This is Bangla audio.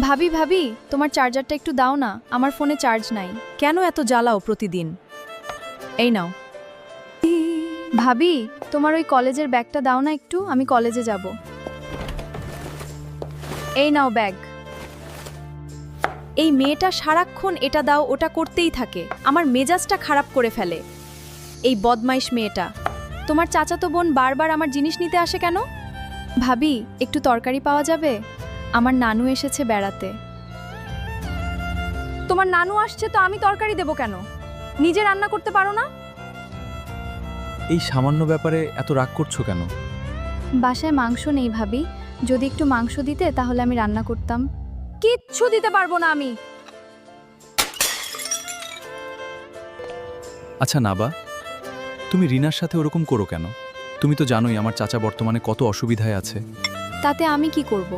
ভাবি ভাবি, তোমার চার্জারটা একটু দাও না, আমার ফোনে চার্জ নাই। কেন এত জ্বালাও প্রতিদিন? এই নাও। ভাবি, তোমার ওই কলেজের ব্যাগটা দাও না একটু, আমি কলেজে যাব। এই নাও ব্যাগ। এই মেয়েটা সারাক্ষণ এটা দাও ওটা করতেই থাকে, আমার মেজাজটা খারাপ করে ফেলে। এই বদমাইশ মেয়েটা। তোমার চাচাতো বোন বারবার আমার জিনিস নিতে আসে কেন? ভাবি, একটু তরকারি পাওয়া যাবে? আমার নানু এসেছে বেড়াতে। তোমার নানু আসছে তো আমি তরকারি দেব কেন? নিজে রান্না করতে পারো না? এই সামান্য ব্যাপারে এত রাগ করছো কেন? বাসায় মাংস নেই ভাবি, যদি একটু মাংস দিতে তাহলে আমি রান্না করতাম। কিচ্ছু দিতে পারবো না আমি। আচ্ছা নাবা, তুমি রিনার সাথে ওরকম করো কেন? তুমি তো জানোই আমার চাচা বর্তমানে কত অসুবিধায় আছে। তাতে আমি কি করব?